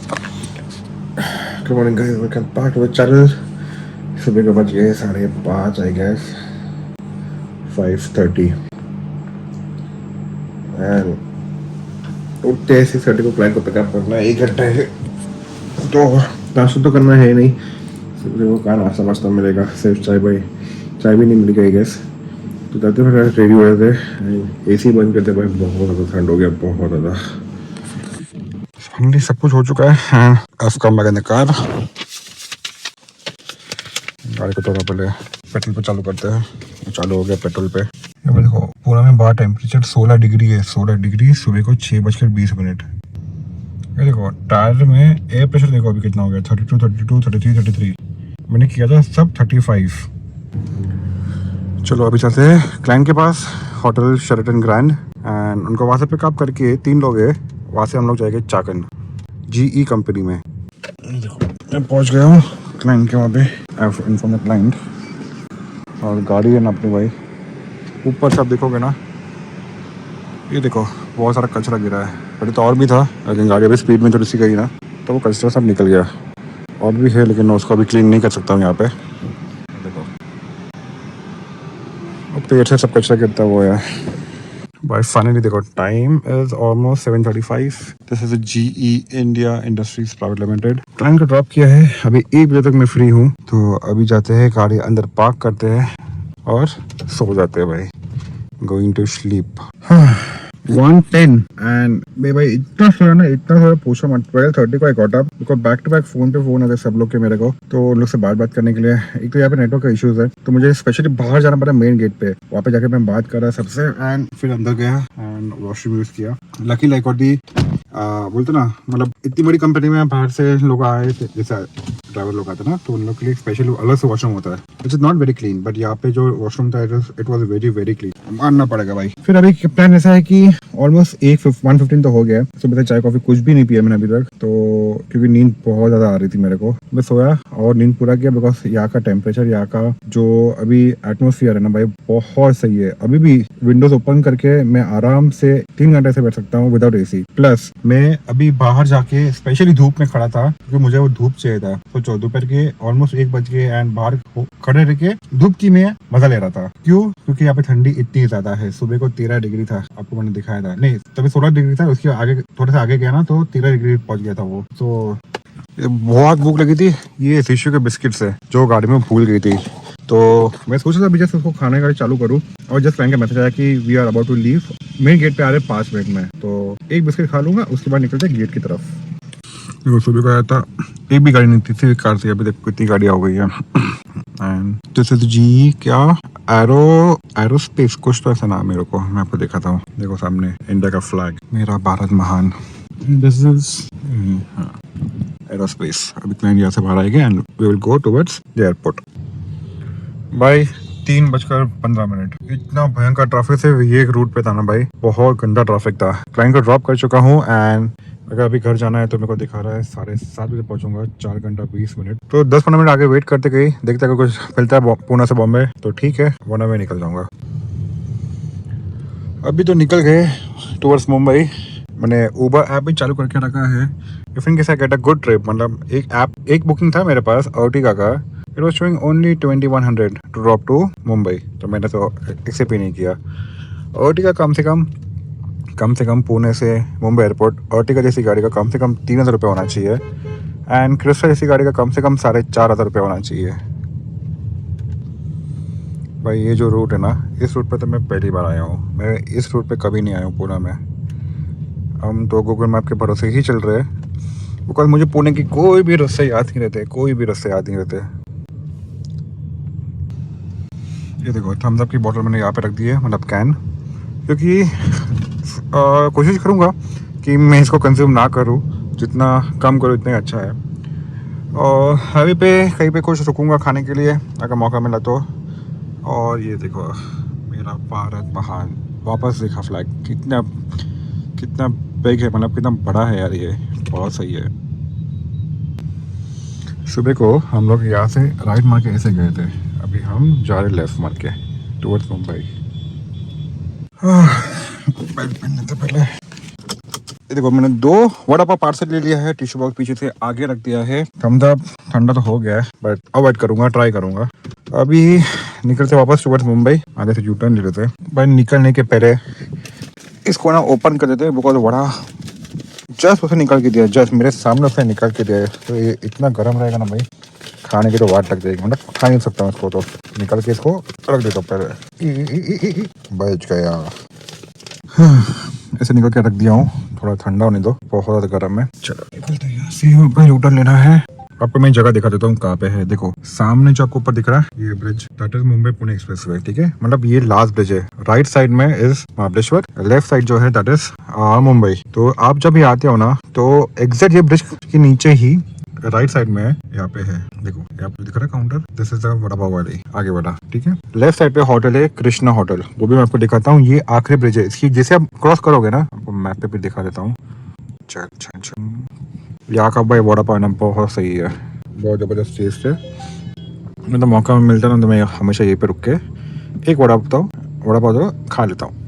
Good morning guys, welcome back to the channel. सुबह के बज गए 5:30 आई गेस 5:30 एंड उठते 6:30 को क्लाइंट को पिकअप करना है। 1 घंटा है तो नाश्ता तो करना है नहीं। सुबह को कहाँ नाश्ता वास्ता मिलेगा, सिर्फ चाय भी नहीं मिलेगा आई गेस। तो जाते फिर रेडी हो रहे थे, AC बंद करते भाई बहुत ज़्यादा ठंड हो गया, बहुत ज़्यादा। फाइनली सब कुछ हो चुका है एंड अब come back in the car. गाड़ी को थोड़ा पहले पेट्रोल पे चालू करते हैं। चालू हो गया पेट्रोल पे। ये देखो पूरा में बाहर टेम्परेचर 16 डिग्री है, 16 डिग्री सुबह को 6:20। ये देखो टायर में एयर प्रेशर देखो अभी कितना हो गया, 32, 32, 33, 33। मैंने किया था सब 35। चलो अभी चलते हैं क्लाइंट के पास, होटल शेरेटन ग्रैंड, एंड उनको वहाँ से पिकअप करके 3 लोग हैं। वहाँ से हम लोग जाएंगे चाकन GE कंपनी में। देखो मैं पहुँच गया हूँ क्लाइंट के वहाँ पे। Inform the client. और गाड़ी है ना अपनी भाई, ऊपर से आप देखोगे ना, ये देखो बहुत सारा कचरा गिरा है। पहले तो और भी था, लेकिन गाड़ी अभी स्पीड में थोड़ी सी गई ना तो वो कचरा सब निकल गया। और भी है लेकिन मैं उसको अभी क्लीन नहीं कर सकता हूँ यहाँ पे। देखो अब पेड़ से सब कचरा गिरता वो है भाई। फाइनली देखो time is almost 7:35। This is GE India industries private limited. Client को ड्रॉप किया है, अभी 1 बजे तक मैं फ्री हूँ। तो अभी जाते हैं, गाड़ी अंदर पार्क करते हैं और सो जाते हैं भाई। Going to sleep. 1:10 एंड मैं भाई इतना सोया ना, इतना सोया पूछो मत। 12:30 को I got up because back to back phone पे फोन है सब लोग के मेरे को, तो उन लोग से बात करने के लिए। एक तो यहाँ पे नेटवर्क का इश्यूज है, तो मुझे स्पेशली बाहर जाना पड़ा मेन गेट पे। वहाँ पे जाके मैं बात कर रहा सबसे एंड फिर अंदर गया एंड वॉशरूम यूज किया। लकी लाइक और दी बोलते ना, मतलब इतनी बड़ी कंपनी में बाहर से लोग आए थे, जैसे ड्राइवर लोग आते ना, तो उन लोग के लिए स्पेशल अलग से वॉशरूम होता है। It's is not very clean, but यहाँ पे जो वॉशरूम था it was very very clean, मानना पड़ेगा भाई। फिर अभी प्लान ऐसा है कि ऑलमोस्ट 1:15 तो हो गया। सुबह से चाय कॉफी कुछ भी नहीं पिया मैंने अभी तक, तो क्योंकि नींद बहुत ज्यादा आ रही थी मेरे को। मैं सोया और नींद पूरा किया बिकॉज यहाँ का टेम्परेचर, यहाँ का जो अभी एटमोसफियर है ना भाई बहुत सही है। अभी भी विंडोज ओपन करके मैं आराम से 3 घंटे से बैठ सकता हूँ विदाउट AC। प्लस मैं अभी बाहर जाके स्पेशली धूप में खड़ा था क्योंकि मुझे वो धूप चाहिए था। सोचो दोपहर के ऑलमोस्ट 1 बज गए एंड बाहर खड़े रह के धूप की मैं मजा ले रहा था। क्यों? क्योंकि यहाँ पे ठंडी इतनी ज्यादा है। सुबह को 13 डिग्री था, आपको मैंने दिखाया था, नहीं तभी 16 डिग्री था। उसके आगे थोड़ा सा आगे गया ना तो 13 डिग्री पहुंच गया था वो। तो बहुत भूख लगी थी। ये टिश्यू के बिस्किट्स है जो गाड़ी में भूल गई थी, तो मैं सोचा था अभी जस्ट उसको खाने का चालू करूँ और जस्ट फ्रेंड का मैसेज आया कि we are about to leave. Main gate पे आ रहे 5 मिनट में, तो एक बिस्किट खा लूंगा, उसके बाद निकलते गेट की तरफ। देखो सुबह को आया था, एक भी गाड़ी नहीं थी, सिर्फ कार थी। अभी देखो कितनी गाड़ी हो गई है। एंड दिस इज GE क्या एरोस्पेस कुछ तो ऐसा नाम मेरे को, मैं आपको दिखाता हूँ। देखो सामने इंडिया का फ्लैग, मेरा भारत महान। This is aerospace. अभी क्लाइंट यहाँ से बाहर आएंगे and we will go towards the airport. भाई 3:15। इतना भयंकर ट्रैफिक से ये एक रूट पे था ना भाई, बहुत गंदा ट्रैफिक था। क्लाइंट को ड्रॉप कर चुका हूँ एंड अगर अभी घर जाना है तो मेरे को दिखा रहा है 7:30 बजे पहुंचूंगा। 4 घंटा 20 मिनट, तो 10-15 मिनट आगे वेट करते गई, देखते अगर कुछ मिलता है पुणे से बॉम्बे तो ठीक है, वरना मैं निकल जाऊंगा। अभी तो निकल गए टुवर्ड्स मुंबई। मैंने उबर ऐप भी चालू करके रखा है। फ्रेंड के साथ गेट अ गुड ट्रिप, मतलब एक बुकिंग था मेरे पास अर्टिगा का। It was showing only 2100 to drop to Mumbai, तो मैंने तो एक्सेप्ट ही नहीं किया। अर्टिगा कम से कम पुणे से मुंबई एयरपोर्ट अर्टिगा जैसी गाड़ी का कम से कम 3,000 रुपये होना चाहिए एंड क्रिस्टा जैसी गाड़ी का कम से कम 4,500 रुपये होना चाहिए। भाई ये जो रूट है ना, इस रूट पे तो मैं पहली बार आया हूँ। मैं इस रूट पे कभी नहीं आया हूँ पुणे में। हम तो गूगल मैप के भरोसे ही चल रहे हैं बिकॉज मुझे पुणे की कोई भी रास्ते याद नहीं रहते। ये देखो थम्स अप की बोतल मैंने यहाँ पे रख दी है, मतलब कैन, क्योंकि कोशिश करूँगा कि मैं इसको कंज्यूम ना करूँ, जितना कम करूँ इतना ही अच्छा है। और हाईवे पे कहीं पे कुछ रुकूंगा खाने के लिए अगर मौका मिला तो। और ये देखो मेरा भारत महान, वापस देखा फ्लैग, कितना बिग है, मतलब कितना बड़ा है यार, ये बहुत सही है। सुबह को हम लोग यहाँ से राइट मार के ऐसे गए थे, अभी हम जा रहे लेफ्ट मार के टुवर्ड्स मुंबई। बेल्ट पहनने से पहले ये देखो मैंने 2 वड़ा पाव पार्सल ले लिया है, टिश्यू बॉक्स पीछे से आगे रख दिया है। थम्स अप, ठंडा तो हो गया है बट अवॉइड करूंगा, ट्राई करूंगा। अभी निकलते वापस टुवर्ड्स मुंबई, आगे से यू टर्न ले लेते हैं। भाई निकलने के पहले इसको ना ओपन कर देते हैं, बिकॉज वड़ा जस्ट उसे निकाल के दिया, जस्ट मेरे सामने उसने निकाल के दिया है। तो ये इतना गर्म रहेगा ना भाई, खाने की तो वाट लग जाएगी, मतलब खा नहीं सकता मैं इसको। तो निकाल के इसको रख देता हूँ पहले। बच गया। ऐसे निकल के रख दिया हूँ, थोड़ा ठंडा होने दो, बहुत ज़्यादा गर्म है। चलो निकलते हैं यहाँ से, भाई यू टर्न लेना है। आपको मैं जगह दिखा देता हूँ कहाँ पे है। देखो सामने जो आपको ऊपर दिख रहा है ये bridge, that is Mumbai Pune expressway, ठीक है। मतलब ये लास्ट ब्रिज है। राइट साइड में इज महाबलेश्वर, लेफ्ट साइड जो है दैट इज मुंबई। तो आप जब ये आते हो ना तो एग्जैक्ट ये ब्रिज के नीचे ही राइट साइड में यहाँ पे है, देखो यहाँ पे दिख रहा है counter, this is the vada pav वाली आगे वाला, ठीक है। लेफ्ट साइड पे होटल है कृष्णा होटल, वो भी मैं आपको दिखाता हूँ। ये आखिरी ब्रिज है इसकी, जैसे आप क्रॉस करोगे ना, आपको मैप पे भी दिखा देता हूँ। यहाँ का भाई वड़ा पाव ना बहुत सही है, बहुत ज़बरदस्त टेस्ट है। मैं तो मौका मिलता ना तो मैं हमेशा यहीं पे रुक के एक वड़ा पाव तो खा लेता हूँ।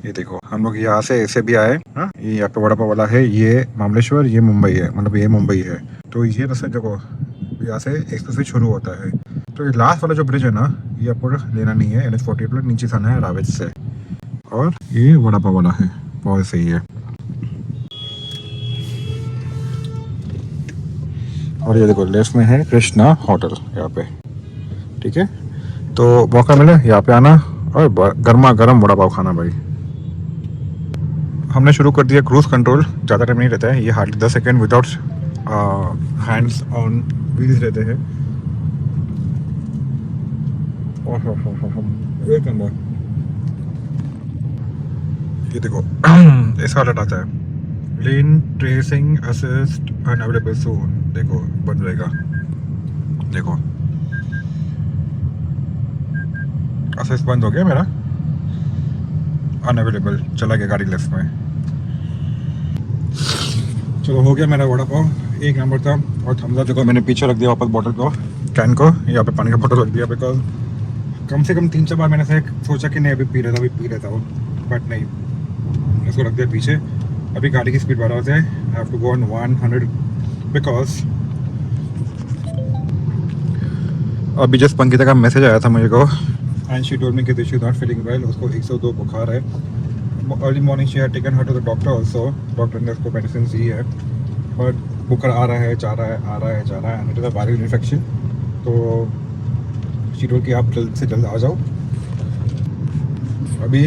ये देखो हम लोग यहाँ से ऐसे भी आए, हाँ ये यहाँ पे वड़ा पाव वाला है, ये महाबलेश्वर, ये मुंबई है, मतलब ये मुंबई है। तो ये रास्ता देखो यहाँ से एक्सप्रेसवे शुरू होता है। तो ये लास्ट वाला जो ब्रिज है ना, ये आपको लेना नहीं है, NH48 नीचे से आना है रावेत से। और ये वड़ा पाव वाला है, बहुत सही है। और ये देखो लेफ्ट में है कृष्णा होटल यहाँ पे, ठीक है। तो मौका मिले यहाँ पे आना और गर्मा गर्म वड़ा पाव खाना भाई। हमने शुरू कर दिया क्रूज कंट्रोल, ज़्यादा टाइम नहीं रहता है ये, hardly 10 second without hands on wheels रहते हैं। एक नंबर। ये देखो ऐसा अलर्ट आता है, लेन ट्रेसिंग असिस्ट अनअवेलेबल सून, देखो बंद रहेगा, देखो असिस्ट बंद हो गया मेरा, अनअवेलेबल चला गया गाड़ी लेफ्ट में। चलो हो गया मेरा वड़ा पाव, एक नंबर था। और थम्स अप देखो मैंने पीछे रख दिया वापस बॉटल को, कैन को, यहाँ पे पानी का बॉटल रख दिया, बिकॉज कम से कम 3-4 बार मैंने सोचा कि नहीं अभी पी रहता हूँ, बट नहीं, इसको रख दिया पीछे। अभी गाड़ी की स्पीड बढ़ा होता है, I have to go on 100 because अभी जस्ट पंकिता का मैसेज आया था मुझे को, एंड शी टोल्ड मी कि she is not feeling well, उसको 102 बुखार है। Early morning she had taken her to the doctor also, doctor ने उसको मेडिसिन दी है, बट बुखार आ रहा है जा रहा है, आ रहा है जा रहा है, and it is a viral infection. तो शी टोल्ड कि आप जल्द से जल्द आ जाओ। अभी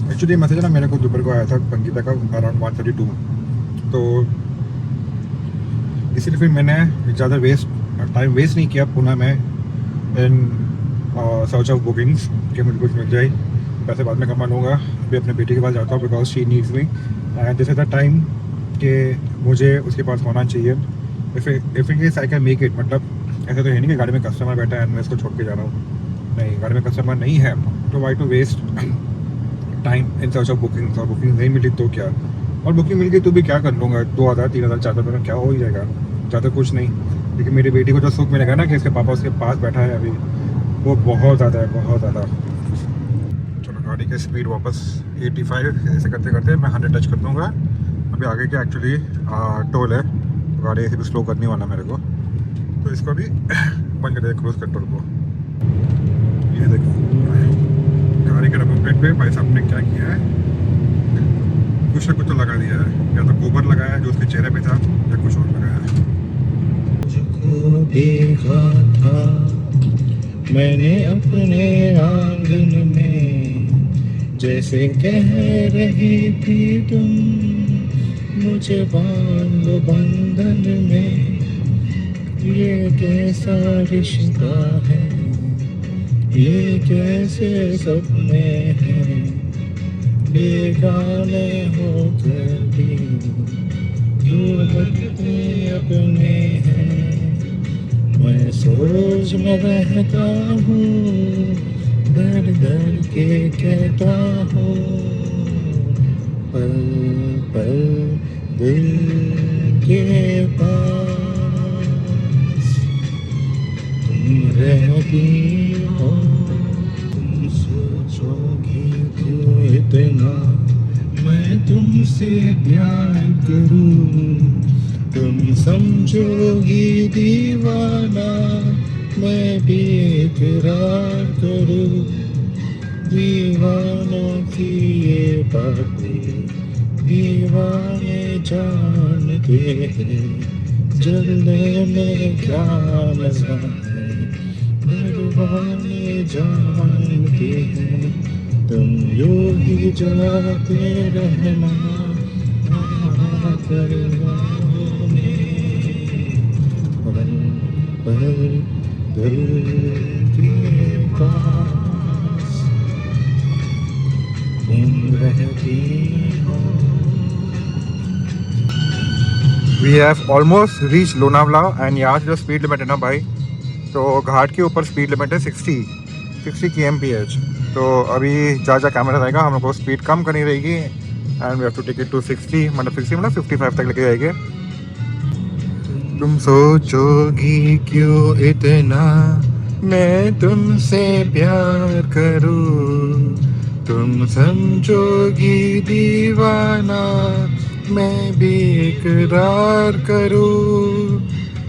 एक्चुअली मैसेज ना मेरे को दोपहर को आया था पंकिता का अराउंड 1:32, तो इसीलिए फिर मैंने ज़्यादा टाइम वेस्ट नहीं किया पुणे में इन सर्च ऑफ बुकिंग्स कि मुझे कुछ मिल जाए। पैसे बाद में कमा लूँगा, अभी अपने बेटी के पास जाता हूँ because she needs me, and this is the time कि मुझे उसके पास होना चाहिए। If in case I can make it, मतलब ऐसा तो है नहीं कि गाड़ी में कस्टमर बैठा है मैं इसको छोड़ के जा रहा हूँ, नहीं, गाड़ी में कस्टमर नहीं है तो why to waste time in search of bookings. और बुकिंग नहीं मिली तो क्या, और बुकिंग मिल गई तो भी क्या कर लूँगा, 2000 3000 4000 में क्या हो ही जाएगा, ज़्यादा कुछ नहीं। लेकिन मेरी बेटी को जो सुख मिलेगा ना कि इसके पापा उसके पास बैठा है अभी, वो बहुत ज़्यादा है, बहुत ज़्यादा। चलो गाड़ी की स्पीड वापस 85 ऐसे करते करते मैं 100 टच कर दूँगा। अभी आगे क्या एक्चुअली टोल है, गाड़ी ऐसे भी स्लो करने वाला मेरे को, तो इसको भी बंद कर दिया क्रूज कंट्रोल को। ये देखो गाड़ी के नंबर प्लेट पे भाई साहब ने क्या किया है, कुछ ना कुछ तो लगा दिया है, या तो गोबर लगाया है जो उसके चेहरे पे था, या कुछ और लगाया है। मुझको देखा था मैंने अपने आंगन में, जैसे कह रही थी तुम मुझे बांध लो बंधन में, ये कैसा रिश्ता है, ये कैसे सपने हैं, बेगाने होकर भी क्यों लगते अपने हैं। मैं सोच में रहता हूँ, दर दर के कहता हूँ, पल पल दिल के पास तुम रहती हो, तुम सोचोगी क्यों इतना, मैं तुम तुमसे प्यार करूं, तुम समझोगी दीवाना, मैं भी इकरार करूं। दीवानों की ये बातें दीवाने जानते हैं, जलने में क्या मजा है, दीवाने जानते हैं। तुम यूं ही जाते रहना करवाओ में, पल पल दिल के पास तुम रहती हो। We have almost reach Lonavala and यहाँ से जो स्पीड लिमिट है ना भाई, तो घाट के ऊपर स्पीड लिमिट है 60 kmph। तो अभी जहाँ कैमरा आएगा हम लोग को स्पीड कम करनी रहेगी and we have to take it to 60 मतलब 55 तक लेके जाएंगे। तुम सोचोगी क्यों इतना मैं तुमसे प्यार करूं, तुम समझोगी दीवाना, मैं भी इकरार करूं।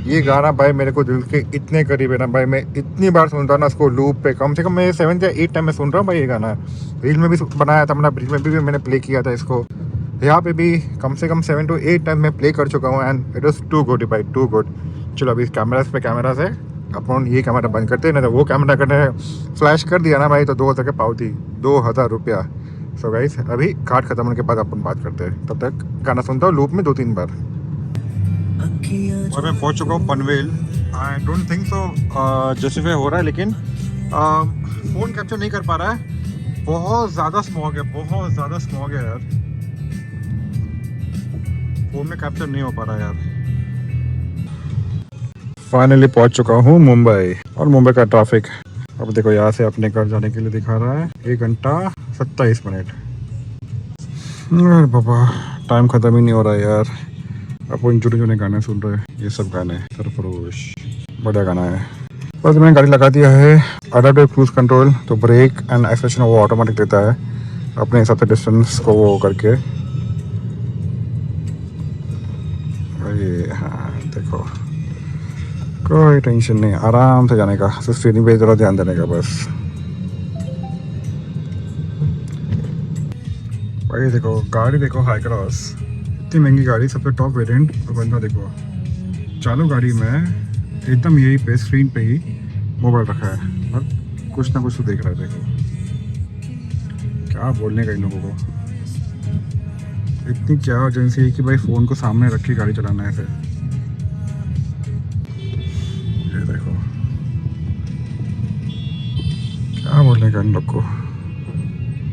ये गाना भाई मेरे को दिल के इतने करीब है ना भाई, मैं इतनी बार सुनता हूँ ना इसको लूप पे, कम से कम मैं 7 या 8 टाइम में सुन रहा हूँ भाई ये गाना। रील में भी बनाया था मैंने, रील में भी मैंने प्ले किया था इसको, यहाँ पे भी कम से कम 7 to 8 टाइम मैं प्ले कर चुका हूँ and it was too good भाई, टू गुड। चलो अभी कैमरा से अपन ये कैमरा बंद करते हैं, ना तो वो कैमरा करने फ्लैश कर दिया ना भाई तो 2000 के पावती, 2000 रुपया। सो गाइस अभी कार्ड खत्म होने के बाद अपन बात करते हैं, तब तक गाना सुनता हूँ लूप में 2-3 बार। और मैं पहुंच चुका हूँ Panvel. I don't think so justify हो रहा है, लेकिन फ़ोन कैप्चर नहीं कर पा रहा है, बहुत ज़्यादा स्मॉग है, बहुत ज़्यादा स्मॉग है यार, फ़ोन में कैप्चर नहीं हो पा रहा है यार। फाइनली पहुंच चुका हूँ मुंबई, और मुंबई का ट्रैफिक अब देखो, यहाँ से अपने घर जाने के लिए दिखा रहा है 1 घंटा 27 मिनट। अरे बाबा टाइम ख़त्म ही नहीं हो रहा है यार। अपन जुने गाने सुन रहे हैं, ये सब गाने सरफरोश, बढ़िया गाना है। बस मैंने गाड़ी लगा दिया है, अडाप्टिव क्रूज कंट्रोल, तो ब्रेक एंड एक्सेलेरेशन वो ऑटोमेटिक देता है अपने हिसाब से डिस्टेंस को वो करके। ये हाँ देखो, कोई टेंशन नहीं, आराम से जाने का, सिर्फ स्टीयरिंग पे ज़रा ध्यान देने का बस। भाई देखो गाड़ी देखो, हाई क्रॉस, इतनी महंगी गाड़ी, सबसे टॉप वेरिएंट, और बंदा देखो चालू गाड़ी में एकदम यही पे स्क्रीन पे ही मोबाइल रखा है और कुछ ना कुछ तो देख रहा है। देखो क्या बोलने का इन लोगों को, इतनी क्या अर्जेंसी है कि भाई फ़ोन को सामने रख के गाड़ी चलाना है फिर। ये देखो क्या बोलने का इन लोग को।